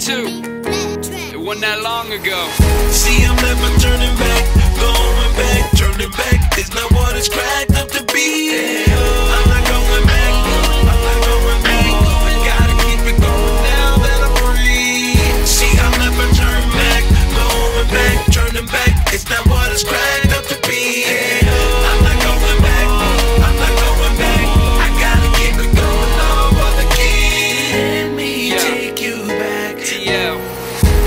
too. It wasn't that long ago. See, I'm never turning back, going back, turning back is not what it's cracked up to be. I'm not going back, I'm not going back. I gotta keep it going now that I'm free. See, I'll never turn back, going back, turning back. It's not what it's cracked up to be. I'm not going back, I'm not going back. I gotta keep it going on for the key. Let me take you back. TL.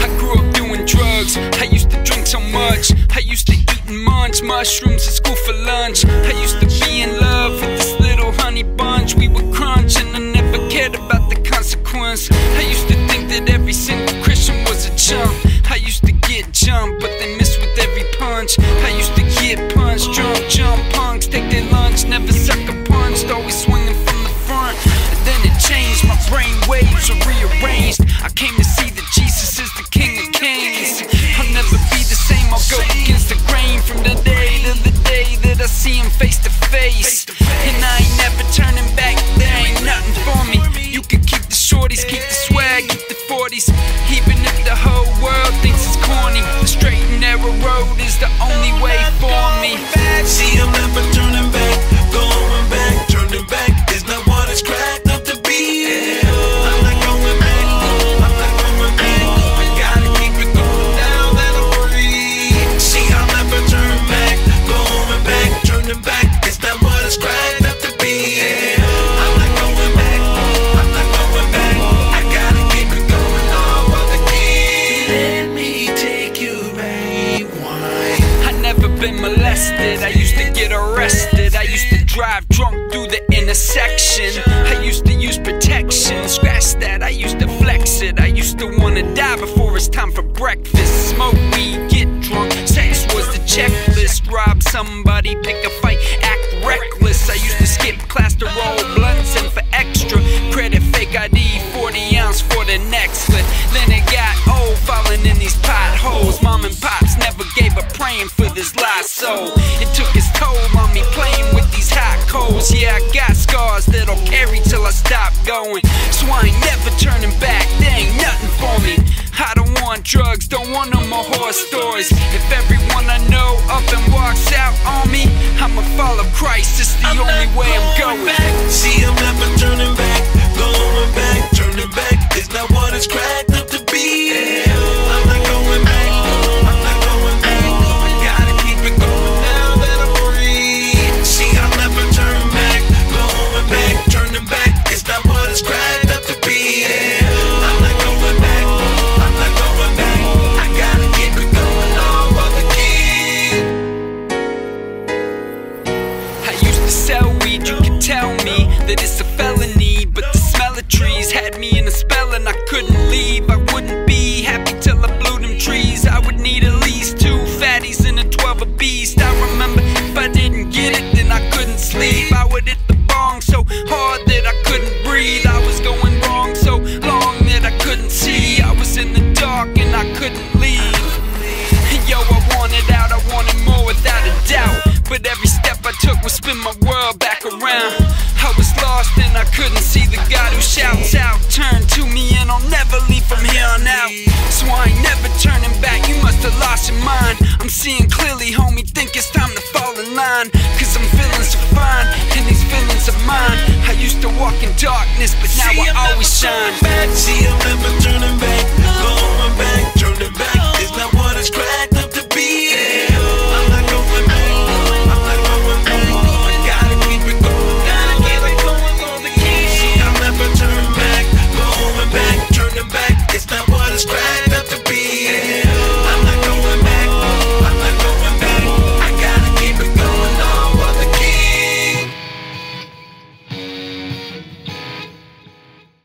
I grew up doing drugs. I used to drink so much. I used to eat and munch mushrooms at school for lunch. I used to be in love with this little honey bunch. We would crunch and I never cared about the consequence. I used to think that every single Christian was a chump. I used to get jumped, but they missed with every punch. I used to get punched, drunk, jump punks, take their lunch, never sucker punched, always swinging from the front. And then it changed, my brain waves were rearranged. I came to see that Jesus is the King of Kings. I'll never be the same, I'll go against the grain from the day to the day that I see him face to face. And I ain't never turning back, there ain't nothing for me. You can keep the shorties, keep the swag, keep the 40s. Even if the whole world thinks it's corny, the straight and narrow road is the only way for me. See, I'm never turning back, going back, turning back is not what it's cracked up to be. I'm not going back, I'm not going back. I gotta keep it going now that I'm free. See, I'll never turn back, going back, turning back. It's not what it's cracked up to be. I'm not going back, I'm not going back. I gotta keep it going on for the key. Let me take you back. Why? I never been molested, I used to get arrested. I used to drive drunk through the intersection. I used to use protection, scratch that, I used to flex it. I used to wanna die before it's time for breakfast. Smoke weed, get drunk, sex was the checklist. Rob somebody, pick a fight, act reckless. I used to skip class to roll blunts and for extra credit, fake ID, 40 ounce for the next lift. Then it got old, falling in these potholes. Mom and pops never gave up praying for this lost soul. It took its toll on me playing with these hot coals. Yeah, I got scars that'll carry till I stop going. So I ain't never turning back, there ain't nothing for me. I don't want drugs, don't want no more horror stories. If everyone I know up and walks out on me, I'ma follow Christ, it's the only way I'm going. See, I'm never turning back, going back, turning back. It's not what it's cracked up to be. I'm not going back, I'm not going back. I gotta keep it going now that I'm free. See, I'll never turn back, going back, turning back. It's not what it's cracked up to be. I'm not going back, I'm not going back. I gotta keep it going on for the key. I used to sell weed, you could tell me that it's a felony, but the smell of trees had me in a spell and I couldn't leave. I wouldn't be happy till I blew them trees. I would need at least 2 fatties and a 12 a beast. I remember if I didn't get it, then I couldn't sleep. I would hit the bong so hard that I couldn't breathe. I was going wrong so long that I couldn't see. I was in the dark and I couldn't leave. Yo, I wanted out, I wanted more without a doubt. But every step I took would spin my world back around. I was lost and I couldn't see the God who shouts out. Turn to me and I'll never leave from here on out. So I ain't never turning back, you must have lost your mind. I'm seeing clearly, homie, think it's time to fall in line. Cause I'm feeling so fine, and these feelings are mine. I used to walk in darkness, but now I always shine. See, I'm never turning back,